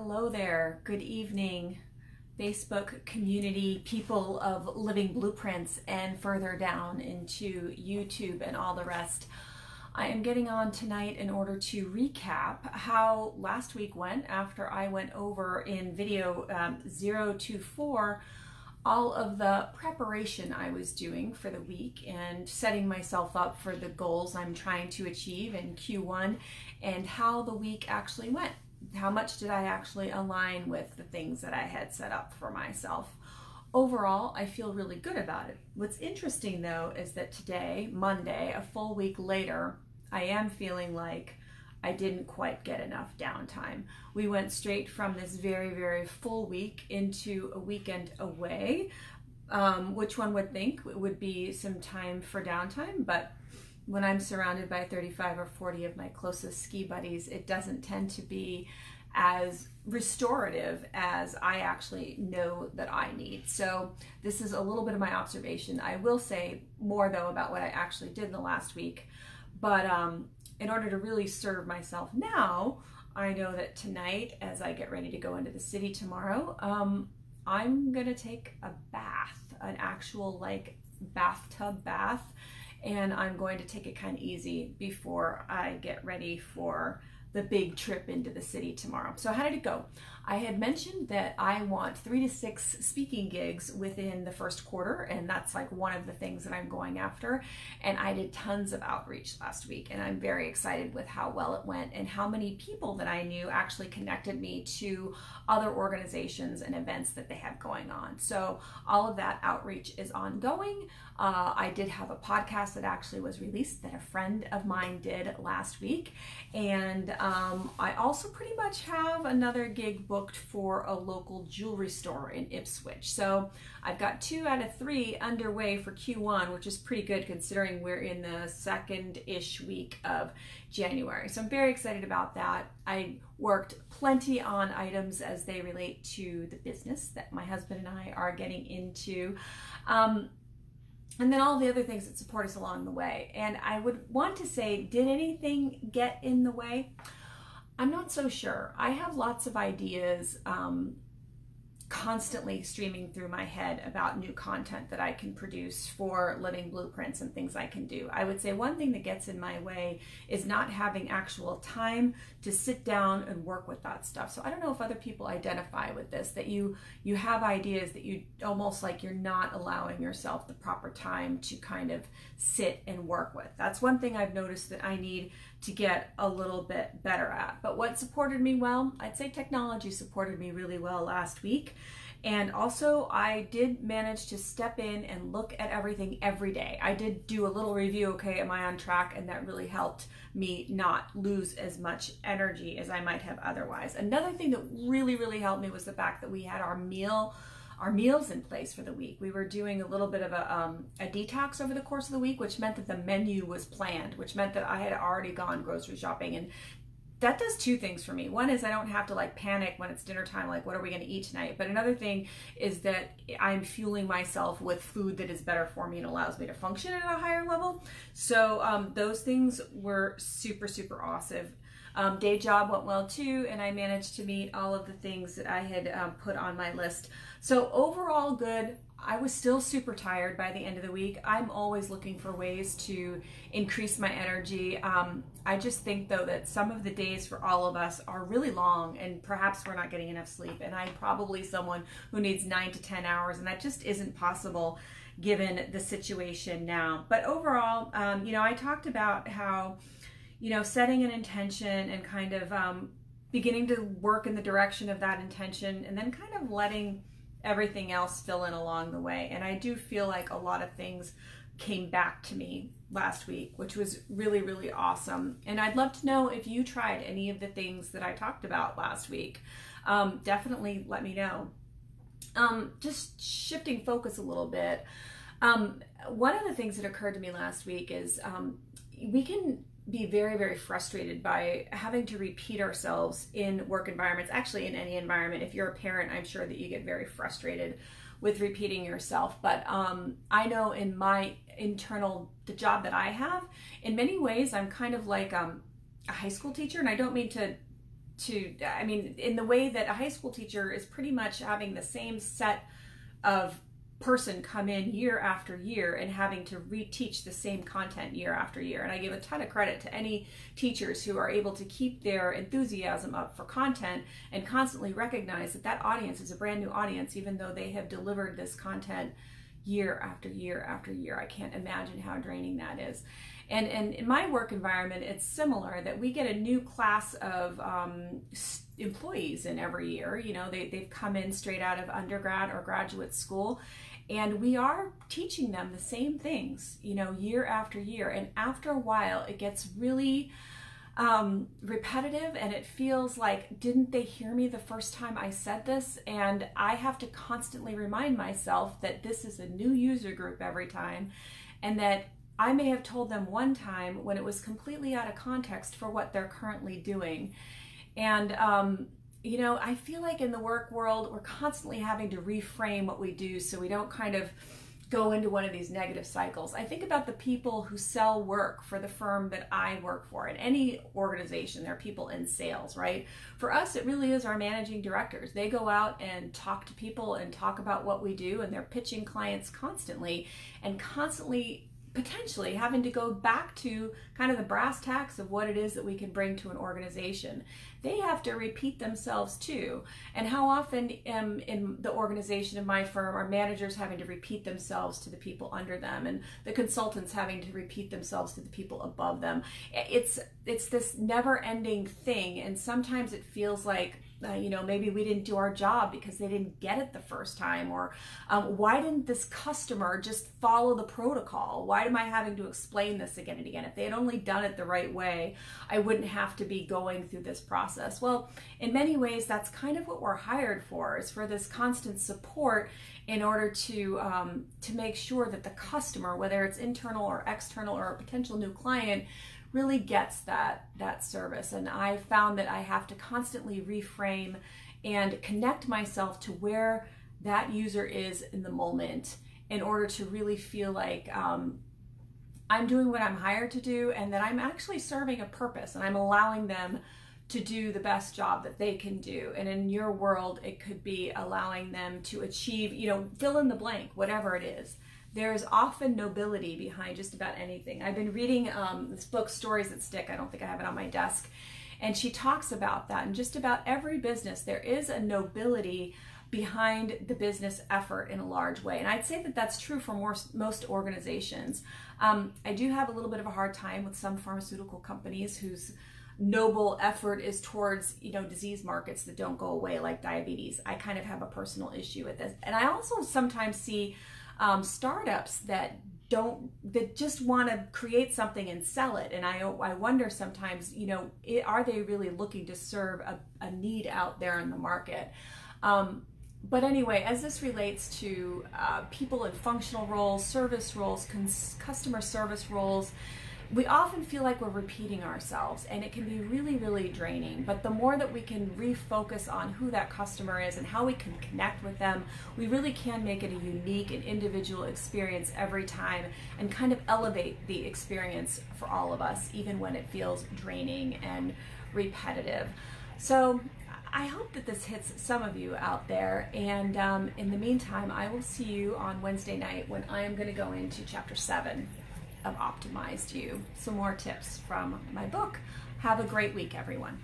Hello there. Good evening, Facebook community, people of Living Blueprints, and further down into YouTube and all the rest. I am getting on tonight in order to recap how last week went after I went over in video 024 all of the preparation I was doing for the week and setting myself up for the goals I'm trying to achieve in Q1 and how the week actually went. How much did I actually align with the things that I had set up for myself? Overall, I feel really good about it. What's interesting though is that today, Monday, a full week later, I am feeling like I didn't quite get enough downtime. We went straight from this very, very full week into a weekend away, which one would think would be some time for downtime, but when I'm surrounded by 35 or 40 of my closest ski buddies, it doesn't tend to be as restorative as I actually know that I need. So this is a little bit of my observation. I will say more though about what I actually did in the last week, but in order to really serve myself now, I know that tonight, as I get ready to go into the city tomorrow, I'm gonna take a bath, an actual like bathtub bath, and I'm going to take it kind of easy before I get ready for the big trip into the city tomorrow. So how did it go? I had mentioned that I want 3 to 6 speaking gigs within the first quarter, and that's like one of the things that I'm going after. And I did tons of outreach last week, and I'm very excited with how well it went and how many people that I knew actually connected me to other organizations and events that they have going on. So all of that outreach is ongoing. I did have a podcast that actually was released that a friend of mine did last week, and I also pretty much have another gig booked for a local jewelry store in Ipswich. So I've got 2 out of 3 underway for Q1, which is pretty good considering we're in the second-ish week of January. So I'm very excited about that. I worked plenty on items as they relate to the business that my husband and I are getting into. And then all the other things that support us along the way. And I would want to say, did anything get in the way? I'm not so sure. I have lots of ideas constantly streaming through my head about new content that I can produce for Living Blueprints and things I can do. I would say one thing that gets in my way is not having actual time to sit down and work with that stuff. So I don't know if other people identify with this, that you have ideas that you almost like you're not allowing yourself the proper time to kind of sit and work with. That's one thing I've noticed that I need to get a little bit better at. But what supported me well, I'd say technology supported me really well last week. And also I did manage to step in and look at everything every day. I did do a little review, okay, am I on track? And that really helped me not lose as much energy as I might have otherwise. Another thing that really, really helped me was the fact that we had our meals in place for the week. We were doing a little bit of a detox over the course of the week, which meant that the menu was planned, which meant that I had already gone grocery shopping. And that does 2 things for me. One is I don't have to like panic when it's dinner time, like what are we gonna eat tonight? But another thing is that I'm fueling myself with food that is better for me and allows me to function at a higher level. So those things were super, super awesome. Day job went well too, and I managed to meet all of the things that I had put on my list. So overall good. I was still super tired by the end of the week. I'm always looking for ways to increase my energy. I just think though that some of the days for all of us are really long, and perhaps we're not getting enough sleep, and I'm probably someone who needs 9 to 10 hours, and that just isn't possible given the situation now. But overall, I talked about how setting an intention and kind of beginning to work in the direction of that intention, and then kind of letting everything else fill in along the way. And I do feel like a lot of things came back to me last week, which was really, really awesome. And I'd love to know if you tried any of the things that I talked about last week. Definitely let me know. Just shifting focus a little bit. One of the things that occurred to me last week is we can be very, very frustrated by having to repeat ourselves in work environments, actually in any environment. If you're a parent, I'm sure that you get very frustrated with repeating yourself. But I know in my the job that I have, in many ways, I'm kind of like a high school teacher, and I don't mean to I mean, in the way that a high school teacher is pretty much having the same set of person come in year after year and having to reteach the same content year after year. And I give a ton of credit to any teachers who are able to keep their enthusiasm up for content and constantly recognize that that audience is a brand new audience, even though they have delivered this content year after year after year. I can't imagine how draining that is. And in my work environment, it's similar, that we get a new class of employees in every year. You know, they've come in straight out of undergrad or graduate school, and we are teaching them the same things, you know, year after year. And after a while, it gets really repetitive, and it feels like, didn't they hear me the first time I said this? And I have to constantly remind myself that this is a new user group every time, and that I may have told them one time when it was completely out of context for what they're currently doing. And you know, I feel like in the work world, we're constantly having to reframe what we do so we don't kind of go into one of these negative cycles. I think about the people who sell work for the firm that I work for. In any organization, there are people in sales, right? For us, it really is our managing directors. They go out and talk to people and talk about what we do, and they're pitching clients constantly, and constantly potentially having to go back to kind of the brass tacks of what it is that we can bring to an organization. They have to repeat themselves too. And how often in the organization of my firm are managers having to repeat themselves to the people under them, and the consultants having to repeat themselves to the people above them. It's this never-ending thing, and sometimes it feels like you know, maybe we didn't do our job because they didn't get it the first time, or why didn't this customer just follow the protocol? Why am I having to explain this again and again? If they had only done it the right way, I wouldn't have to be going through this process. Well, in many ways, that's kind of what we're hired for, is for this constant support in order to make sure that the customer, whether it's internal or external or a potential new client, really gets that service. And I found that I have to constantly reframe and connect myself to where that user is in the moment in order to really feel like I'm doing what I'm hired to do, and that I'm actually serving a purpose, and I'm allowing them to do the best job that they can do. And in your world, it could be allowing them to achieve, you know, fill in the blank, whatever it is. There's often nobility behind just about anything. I've been reading this book, Stories That Stick. I don't think I have it on my desk. And she talks about that. In just about every business, there is a nobility behind the business effort in a large way. And I'd say that that's true for most organizations. I do have a little bit of a hard time with some pharmaceutical companies whose noble effort is towards, you know, disease markets that don't go away, like diabetes. I kind of have a personal issue with this. And I also sometimes see startups that just want to create something and sell it. And I wonder sometimes, you know, are they really looking to serve a need out there in the market? But anyway, as this relates to people in functional roles, service roles, customer service roles, we often feel like we're repeating ourselves, and it can be really, really draining. But the more that we can refocus on who that customer is and how we can connect with them, we really can make it a unique and individual experience every time, and kind of elevate the experience for all of us, even when it feels draining and repetitive. So I hope that this hits some of you out there, and in the meantime, I will see you on Wednesday night when I am going to go into chapter 7 of Optimized You. Some more tips from my book. Have a great week, everyone.